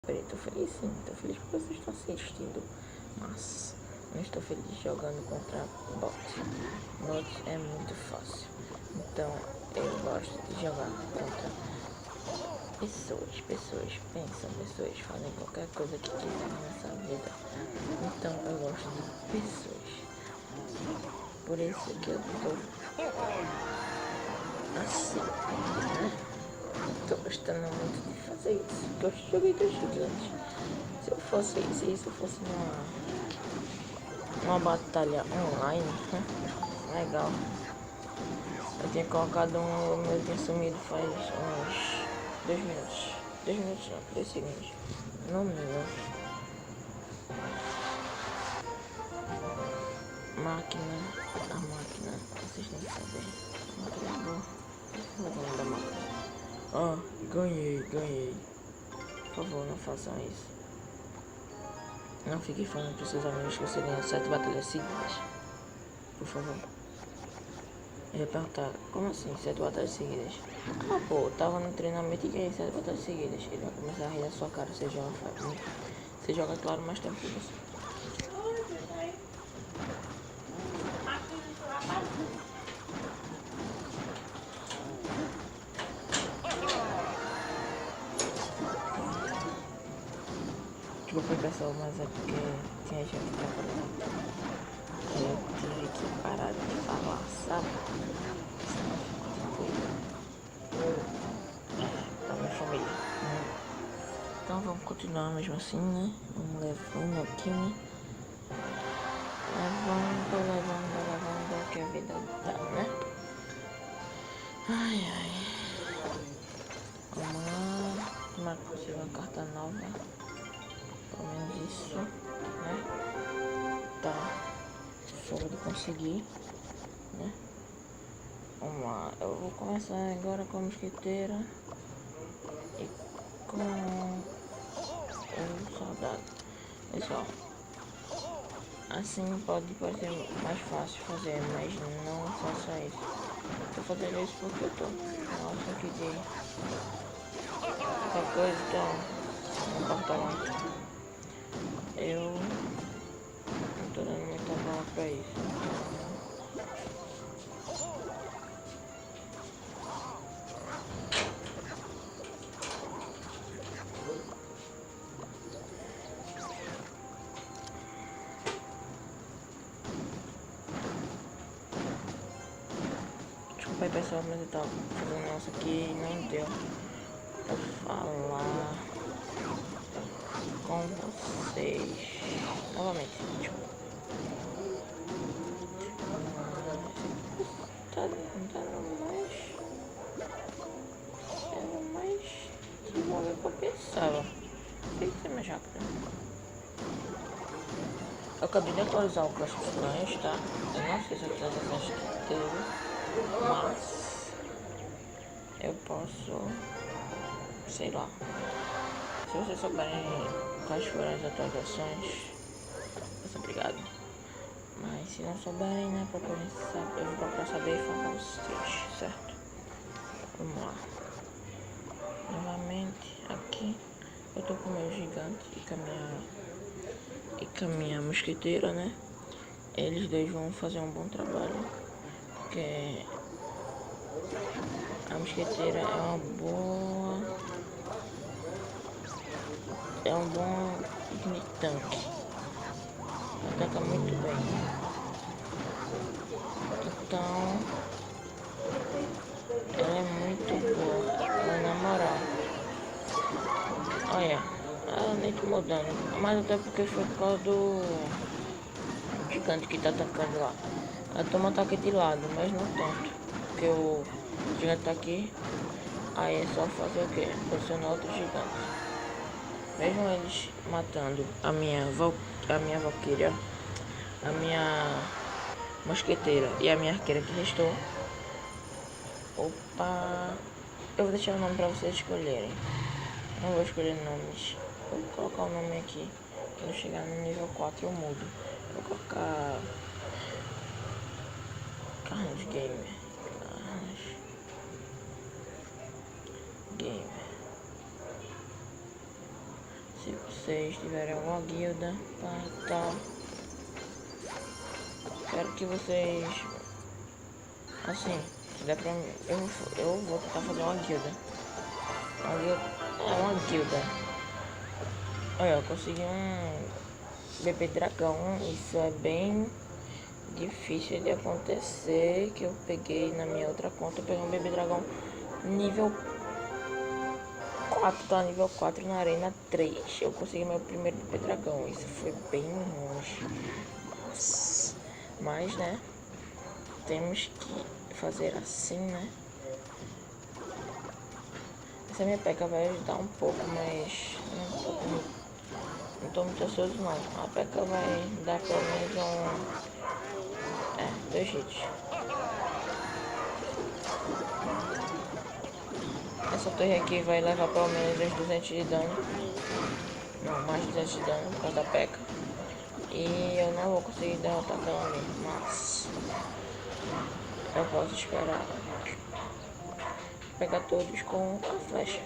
Peraí, tô feliz sim, tô feliz porque vocês estão assistindo, mas não estou feliz jogando contra bots. Bots é muito fácil, então eu gosto de jogar contra pessoas pensam, pessoas fazem qualquer coisa que quiserem nessa vida. Então eu gosto de pessoas. Por isso que eu tô assim, né? Tô gostando muito de fazer isso, porque eu joguei dos gigantes. Se eu fosse, se isso fosse uma batalha online, legal. Eu tinha colocado o meu tinha sumido faz uns 2 minutos. 2 minutos não, 2 segundos. No mínimo. Máquina, a máquina, vocês nem sabem. A máquina é boa. Não é o nome da máquina. Ah, ganhei. Por favor, não façam isso. Não fiquem falando para seus amigos que você ganhou 7 batalhas seguidas. Por favor. Eu ia perguntar, como assim 7 batalhas seguidas? Ah, pô, tava no treinamento e ganhei 7 batalhas seguidas. Ele vai começar a rir da sua cara, você joga claro mais tempo que você. Desculpa pessoal, mas é porque tinha gente trabalhando. Eu tive que parar de falar, sabe? Da minha família. Então vamos continuar mesmo assim, né? Vamos levando aqui, né? Levando, que a vida dá, né? Ai. Vamos lá. Tomara que consiga uma carta nova. Pelo menos isso, né? Tá. Fogo de conseguir, né? Vamos lá. Eu vou começar agora com a mosquiteira e com o soldado. Pessoal, assim pode parecer mais fácil fazer, mas não faça isso. Tô fazendo isso porque eu tô. Nossa, que dia. Qualquer coisa, então, não importa muito. Eu não tô dando muita bola pra isso. Desculpa aí pessoal, mas eu tava fazendo um negócio aqui e não deu pra falar com vocês novamente. Tá dando mais desenvolver que eu pensava. Tem que ser mais rápido. Eu acabei de atualizar o Clash of Clans, tá? Eu não sei se a atualização que teve, mas eu posso, sei lá. Se vocês souberem quais foram as atualizações, muito obrigado. Mas se não souberem, né, procurem saber, eu vou procurar saber e falar pra vocês, certo? Vamos lá. Novamente, aqui, eu tô com o meu gigante e com a minha mosquiteira, né? Eles dois vão fazer um bom trabalho, porque a mosquiteira é um bom tanque. Ataca muito bem. Então, ela é muito boa, mas na moral. Olha, ela nem tá mudando, mas até porque foi por causa do gigante que tá atacando lá. Ela toma ataque de lado, mas não tanto, porque o gigante tá aqui. Aí é só fazer o que? Posicionar outros gigantes. Mesmo eles matando a minha valquíria, a minha mosqueteira e a minha arqueira que restou. Opa! Eu vou deixar o nome pra vocês escolherem. Não vou escolher nomes. Vou colocar o nome aqui. Quando chegar no nível 4 eu mudo. Vou colocar Carlos Gamer. Se vocês tiverem alguma guilda para tal, quero que vocês, assim, se der pra mim, eu vou tentar fazer uma guilda. Uma guilda. Olha, eu consegui um bebê dragão. Isso é bem difícil de acontecer. Que eu peguei na minha outra conta. Eu peguei um bebê dragão nível 4, tá? Nível 4 na arena 3. Eu consegui meu primeiro bebê dragão. Isso foi bem longe. Mas, né? Temos que fazer assim, né? Essa minha peca vai ajudar um pouco, mas não tô muito ansioso não. A peca vai dar pelo menos um... 2 hits. Essa torre aqui vai levar pelo menos uns 200 de dano. Não, mais de 200 de dano por causa da peca. E eu não vou conseguir derrotar aquela ali, mas eu posso esperar pegar todos com a flecha.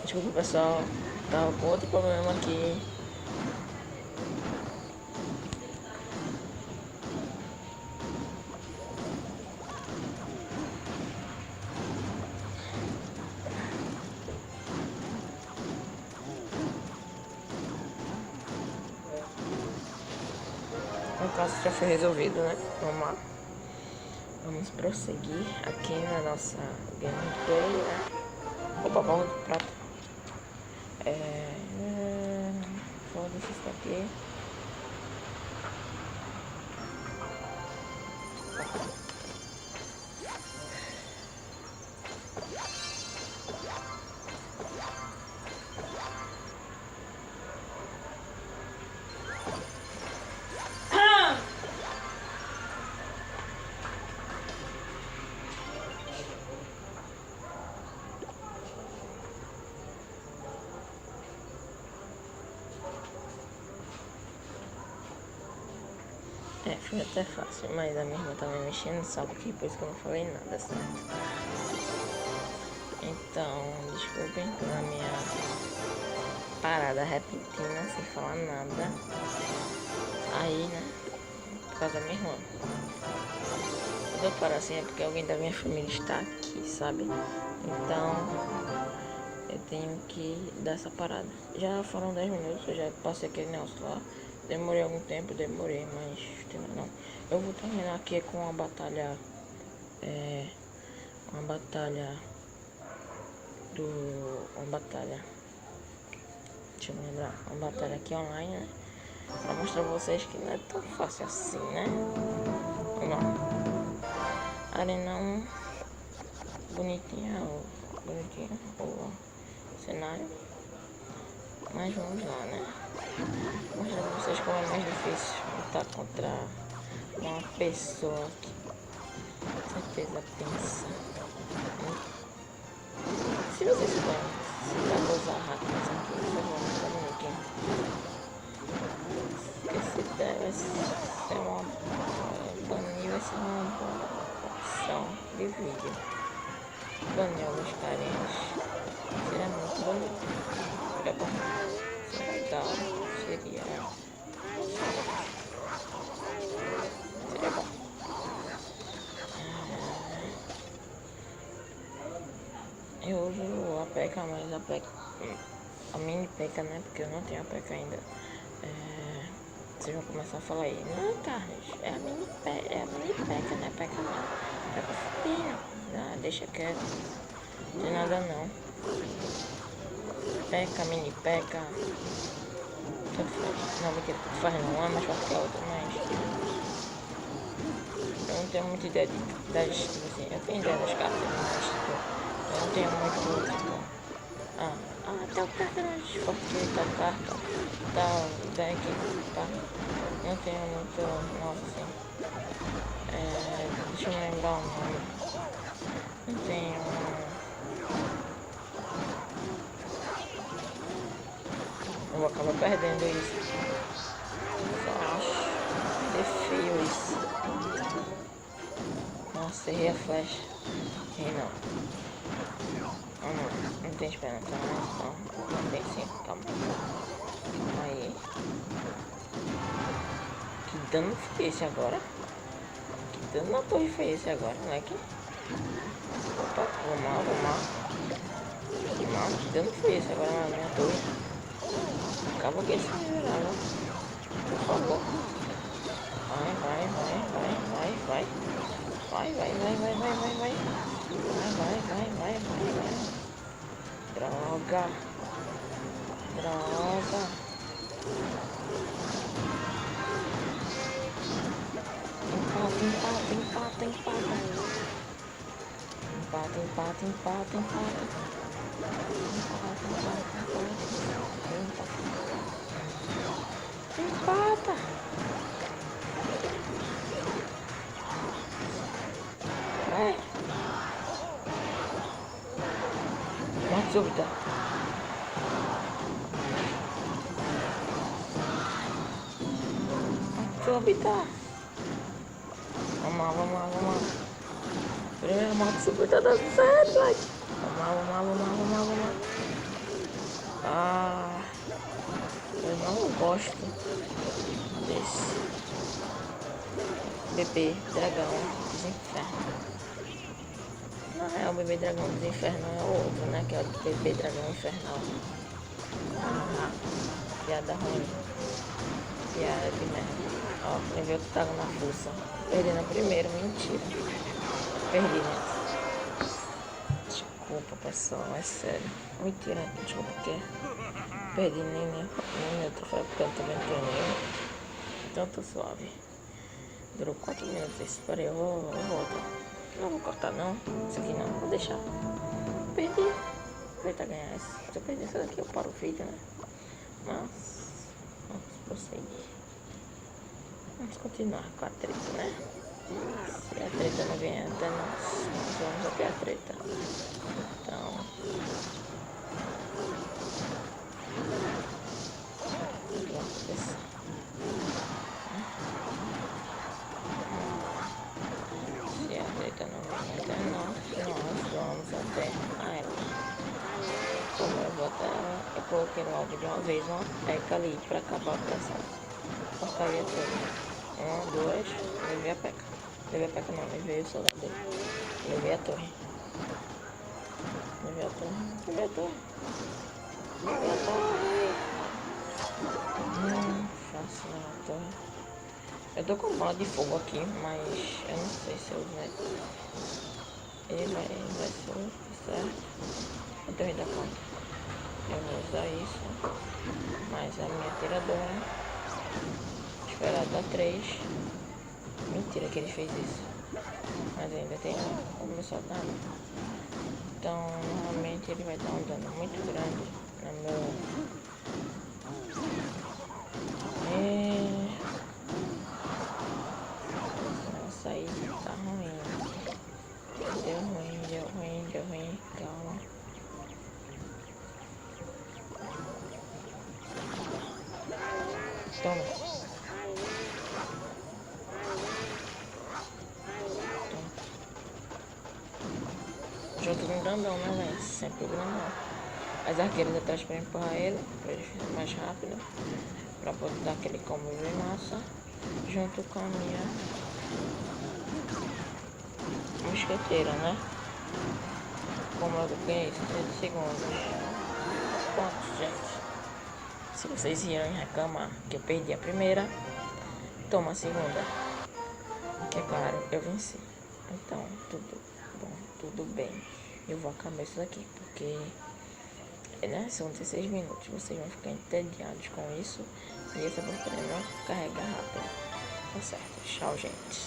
Desculpa pessoal, tava com outro problema aqui. No caso já foi resolvido, né? Vamos lá. Vamos prosseguir aqui na nossa gameplay, né? Opa, bola de prata. Foda-se isso daqui. Foi até fácil, mas a minha irmã tá me mexendo, sabe que por isso que eu não falei nada, certo? Então, desculpem pela minha parada repentina, sem falar nada. Aí, né, por causa da minha irmã. Quando eu paro assim é porque alguém da minha família está aqui, sabe? Então, eu tenho que dar essa parada. Já foram 10 minutos, eu já passei aquele negócio lá. Demorei algum tempo, mas não. Eu vou terminar aqui com uma batalha. Uma batalha. Deixa eu me lembrar. Uma batalha aqui online, né? Pra mostrar pra vocês que não é tão fácil assim, né? Vamos lá. Arena 1. Bonitinha o cenário. Mas vamos lá, né? Vou mostrar pra vocês como é mais difícil lutar contra uma pessoa que com certeza pensa. Se vocês puderem, se dá pra usar hackers aqui, por favor, não comuniquem. Esse deve ser uma banir, vai ser uma boa opção de vídeo. Banir alguns carinhas seria muito bonito. Seria bom. Legal, seria bom. Eu uso a peca, mas a mini peca, né? Porque eu não tenho a peca ainda. Vocês vão começar a falar aí, não, Carlos, é a mini peca, né? Peca não. Peca fofinha. Ah, deixa quieto. Não tem nada não. Peca, mini peca. Tanto faz. Não, porque tanto faz não, é mais forte que a outra, mas eu não tenho muita ideia das, tipo assim, eu tenho ideia das cartas, mas tipo, eu não tenho muito, tipo, Ah, tá o cartão forte, tá o cartão. Tá o deck, tá? Não tenho muito. Nossa, assim. Deixa eu me lembrar o nome. Não tenho. Eu vou acabar perdendo isso. Só acho. Perder feio isso. Nossa, errei a flecha. Errei não. Não tem esperança, não. Não tem sim. Calma. Calma aí. Que dano foi esse agora? Que dano na torre foi esse agora, moleque? Opa, vamos lá, vamos lá. Vamos lá, que dano foi esse agora na minha torre? Acaba que esse miserável. Por favor. Vai, vai, vai, vai, vai, vai. Vai, vai, vai, vai, vai, vai, vai. Vai, vai, vai, vai, vai, vai. Droga. Droga. Empata, empata, empata, empata. Empata, empata, empata, empata. Empata, empata, empata. Empata. Vai. Morte súbita. Morte súbita. Vamos lá, vamos lá, vamos lá. Primeira morte súbita dando certo, vai. Vamos lá, vamos lá, vamos lá, vamos lá, vamos lá. Ah, eu não gosto desse bebê dragão dos infernos. Não é o bebê dragão dos infernos, é o outro, né? Que é o bebê dragão infernal. Ah, piada ruim. Piada de merda. Ó, levei o que tava na força. Perdi na primeira, mentira. Perdi, né? Desculpa, pessoal, é sério. Mentira, desculpa, porque perdi nem meu troféu, porque eu também não ganhei. Então tô suave. Durou 4 minutos isso. Peraí, eu vou voltar. Não vou cortar não. Isso aqui não, vou deixar. Perdi. Vou tentar ganhar esse. Se eu perder isso daqui, eu paro o vídeo, né? Mas vamos prosseguir. Vamos continuar com a treta, né? Se a treta não vier até nós vamos até a treta. Então. Vamos começar. Se a treta não vier até nós vamos até a ela. Como eu vou até ela, eu coloquei no áudio de uma vez uma peca ali pra acabar com essa porcaria toda. 1, 2, levei a peca. Levei a peca não, levei o soldado dele. Levei a torre. Levei a torre. Levei a torre. Levei a torre. Faço a torre. Eu tô com bola de fogo aqui, mas eu não sei se eu vai. Ele vai ser certo. A torre da conta. Eu vou usar isso. Mas a minha tiradora. Esperar dar 3. Mentira que ele fez isso. Mas ainda tem o meu soldado. Então normalmente ele vai dar um dano muito grande no meu. Nossa, aí tá ruim. Deu ruim, deu ruim, deu ruim. Calma. Toma. Junto no grandão, né, velho? Sempre o grandão. As arqueiras atrás pra empurrar ele, pra ele ficar mais rápido. Pra poder dar aquele combo de massa. Junto com a minha mosqueteira, né? Como eu ganhei 30 segundos. Pronto, gente. Se vocês irem reclamar que eu perdi a primeira, toma a segunda. Que é claro, eu venci. Então, tudo bom, tudo bem. Eu vou acabar isso daqui, porque né, são 16 minutos. Vocês vão ficar entediados com isso. E essa porcaria não carrega rápido. Tá certo. Tchau, gente.